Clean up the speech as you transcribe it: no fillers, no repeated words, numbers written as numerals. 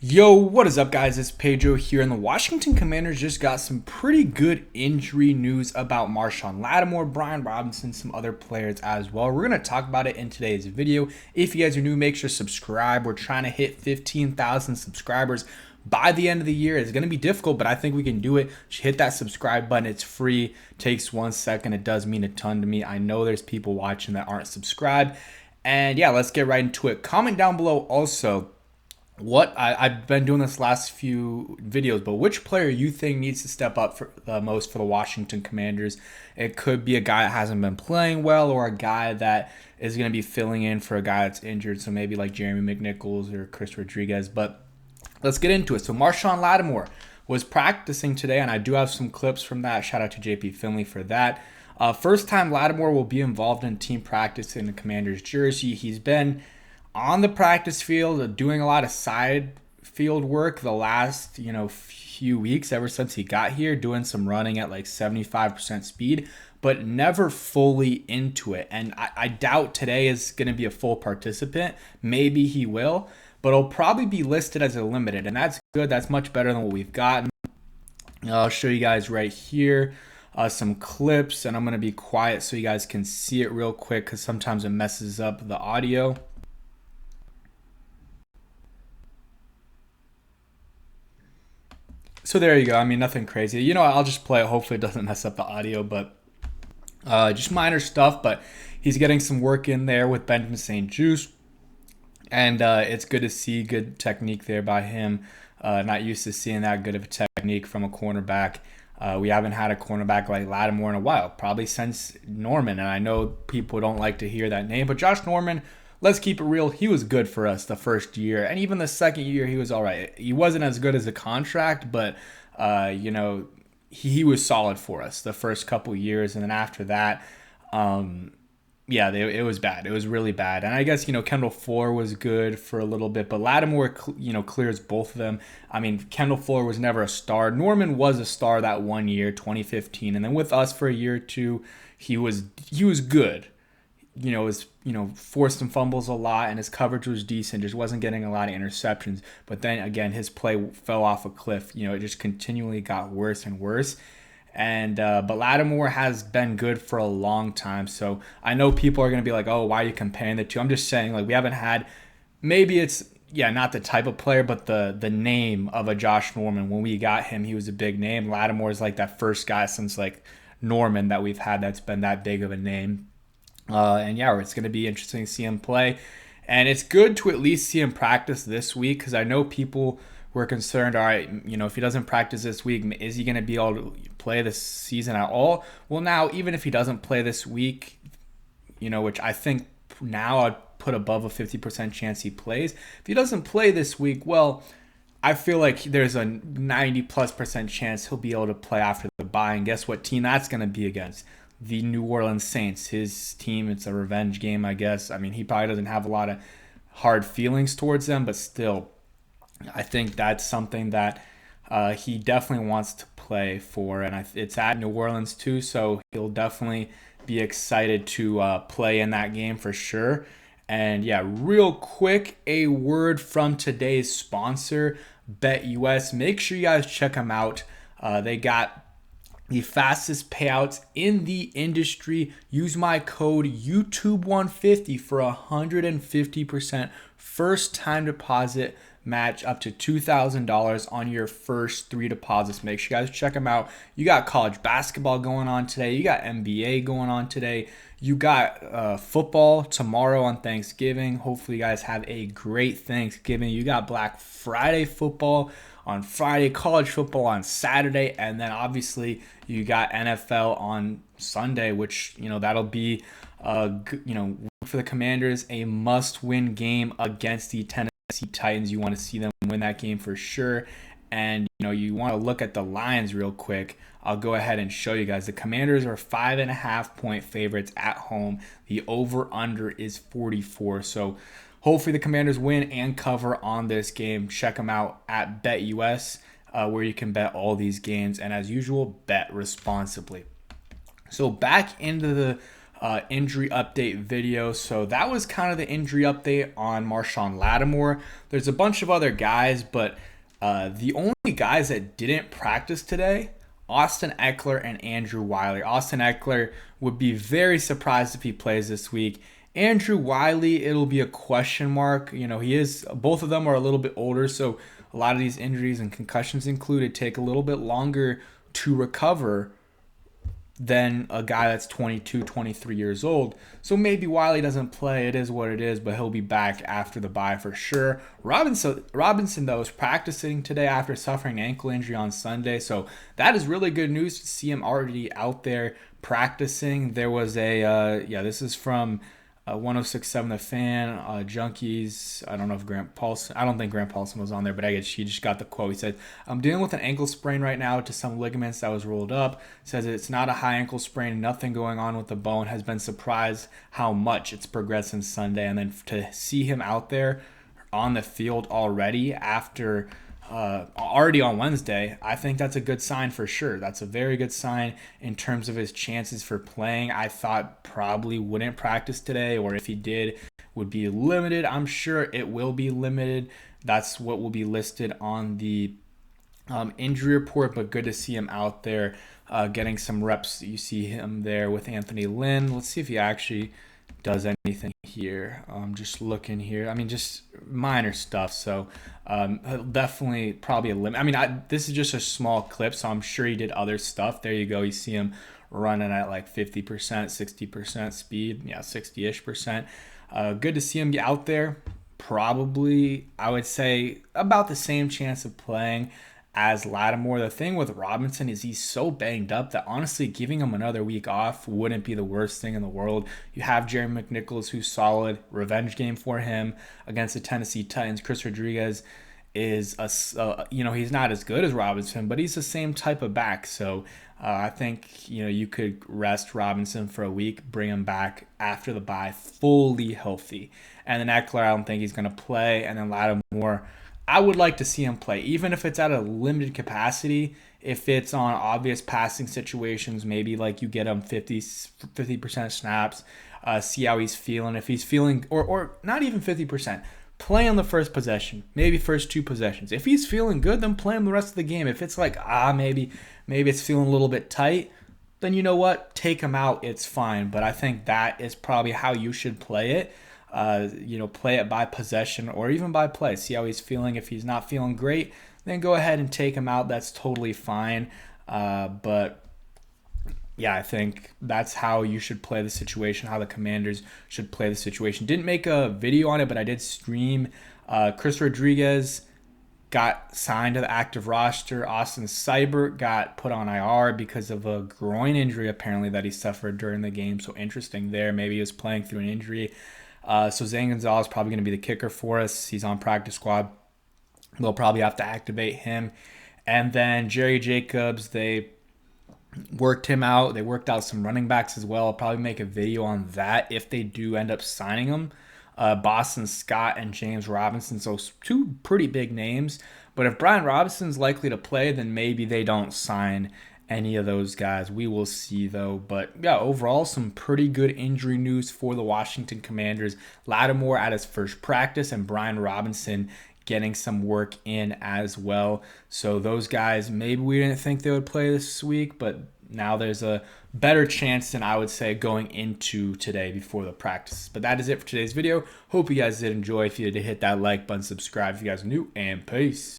Yo, what is up, guys? It's Pedro here, and the Washington Commanders just got some pretty good injury news about Marshawn Lattimore, Brian Robinson, some other players as well. We're going to talk about it in today's video. If you guys are new, make sure to subscribe. We're trying to hit 15,000 subscribers by the end of the year. It's going to be difficult, but I think we can do it. Just hit that subscribe button. It's free. Takes 1 second. It does mean a ton to me. I know there's people watching that aren't subscribed. And yeah, let's get right into it. Comment down below also I've been doing this last few videos, but which player you think needs to step up for the most for the Washington Commanders? It could be a guy that hasn't been playing well, or a guy that is going to be filling in for a guy that's injured. So maybe like Jeremy McNichols or Chris Rodriguez. But let's get into it. So Marshawn Lattimore was practicing today, and I do have some clips from that. Shout out to JP Finley for that. First time Lattimore will be involved in team practice in the Commanders jersey. He's been on the practice field, doing a lot of side field work the last, few weeks ever since he got here, doing some running at like 75% speed, but never fully into it. And I doubt today is going to be a full participant. Maybe he will, but he'll probably be listed as a limited, and that's good. That's much better than what we've gotten. I'll show you guys right here some clips, and I'm going to be quiet so you guys can see it real quick because sometimes it messes up the audio. So there you go. I mean, nothing crazy. I'll just play it. Hopefully it doesn't mess up the audio, but just minor stuff. But he's getting some work in there with Benjamin St-Juste, and it's good to see good technique there by him. Not used to seeing that good of a technique from a cornerback. We haven't had a cornerback like Lattimore in a while, probably since Norman. And I know people don't like to hear that name, but Josh Norman, let's keep it real. He was good for us the first year, and even the second year, he was all right. He wasn't as good as a contract, but he was solid for us the first couple years, and then after that, it was bad. It was really bad. And I guess Kendall Fuller was good for a little bit, but Lattimore clears both of them. I mean, Kendall Fuller was never a star. Norman was a star that 1 year, 2015, and then with us for a year or two, he was good. Forced some fumbles a lot, and his coverage was decent, just wasn't getting a lot of interceptions. But then again, his play fell off a cliff. It just continually got worse and worse. And but Lattimore has been good for a long time. So I know people are going to be like, oh, why are you comparing the two? I'm just saying, like, we haven't had, maybe it's, not the type of player, but the name of a Josh Norman. When we got him, he was a big name. Lattimore is like that first guy since like Norman that we've had that's been that big of a name. It's going to be interesting to see him play. And it's good to at least see him practice this week, because I know people were concerned, all right, if he doesn't practice this week, is he going to be able to play this season at all? Well, now, even if he doesn't play this week, which I think now I'd put above a 50% chance he plays. If he doesn't play this week, well, I feel like there's a 90+% chance he'll be able to play after the bye. And guess what team that's going to be against? The New Orleans Saints. His team, it's a revenge game, I guess. I mean, he probably doesn't have a lot of hard feelings towards them, but still, I think that's something that he definitely wants to play for, and it's at New Orleans too, so he'll definitely be excited to play in that game for sure. And real quick, a word from today's sponsor, BetUS. Make sure you guys check them out. They got the fastest payouts in the industry. Use my code YouTube150 for 150% first time deposit match up to $2,000 on your first 3 deposits. Make sure you guys check them out. You got college basketball going on today. You got NBA going on today. You got football tomorrow on Thanksgiving. Hopefully you guys have a great Thanksgiving. You got Black Friday football on Friday, college football on Saturday, and then obviously you got NFL on Sunday, which that'll be for the Commanders, a must-win game against the Tennessee Titans. You want to see them win that game for sure. And you want to look at the Lions real quick. I'll go ahead and show you guys. The Commanders are 5.5-point favorites at home. The over-under is 44. So hopefully the Commanders win and cover on this game. Check them out at BetUS, where you can bet all these games. And as usual, bet responsibly. So back into the injury update video. So that was kind of the injury update on Marshawn Lattimore. There's a bunch of other guys, but the only guys that didn't practice today, Austin Eckler and Andrew Wiley. Austin Eckler would be very surprised if he plays this week. Andrew Wiley, it'll be a question mark. Both of them are a little bit older, so a lot of these injuries and concussions included take a little bit longer to recover than a guy that's 22, 23 years old. So maybe Wiley doesn't play. It is what it is, but he'll be back after the bye for sure. Robinson, though, is practicing today after suffering an ankle injury on Sunday. So that is really good news to see him already out there practicing. There was this is from 106.7 The Fan, Junkies. I don't know if Grant Paulson, I don't think Grant Paulson was on there, but I guess he just got the quote. He said, "I'm dealing with an ankle sprain right now to some ligaments that was rolled up." Says it's not a high ankle sprain, nothing going on with the bone. Has been surprised how much it's progressed since Sunday. And then to see him out there on the field already after already on Wednesday, I think that's a good sign for sure. That's a very good sign in terms of his chances for playing. I thought probably wouldn't practice today, or if he did, would be limited. I'm sure it will be limited. That's what will be listed on the injury report, but good to see him out there getting some reps. You see him there with Anthony Lynn. Let's see if he actually does anything here. Just looking here. Just minor stuff. So definitely probably a limit. This is just a small clip, so I'm sure he did other stuff. There you go. You see him running at like 50%, 60% speed. Yeah, 60-ish%. Good to see him get out there. Probably, I would say, about the same chance of playing as Lattimore. The thing with Robinson is he's so banged up that honestly giving him another week off wouldn't be the worst thing in the world. You have Jerry McNichols, who's solid. Revenge game for him against the Tennessee Titans. Chris Rodriguez is he's not as good as Robinson, but he's the same type of back. So I think you could rest Robinson for a week, bring him back after the bye fully healthy, and then Eckler, I don't think he's going to play, and then Lattimore, I would like to see him play, even if it's at a limited capacity. If it's on obvious passing situations, maybe like you get him 50% snaps, see how he's feeling. If he's feeling, or not even 50%, play on the first possession, maybe first two possessions. If he's feeling good, then play him the rest of the game. If it's like, maybe it's feeling a little bit tight, then you know what? Take him out. It's fine. But I think that is probably how you should play it. Play it by possession or even by play. See how he's feeling. If he's not feeling great, then go ahead and take him out. That's totally fine. But yeah, I think that's how you should play the situation, how the Commanders should play the situation. Didn't make a video on it, but I did stream. Chris Rodriguez got signed to the active roster. Austin Seibert got put on IR because of a groin injury, apparently, that he suffered during the game. So interesting there. Maybe he was playing through an injury. So Zane Gonzalez is probably going to be the kicker for us. He's on practice squad. They'll probably have to activate him. And then Jerry Jacobs, they worked him out. They worked out some running backs as well. I'll probably make a video on that if they do end up signing him. Boston Scott and James Robinson. So two pretty big names. But if Brian Robinson's likely to play, then maybe they don't sign any of those guys. We will see, though. But yeah, overall, some pretty good injury news for the Washington Commanders. Lattimore at his first practice and Brian Robinson getting some work in as well. So those guys, maybe we didn't think they would play this week, but now there's a better chance than I would say going into today before the practice. But that is it for today's video. Hope you guys did enjoy. If you did, hit that like button, subscribe if you guys are new, and peace.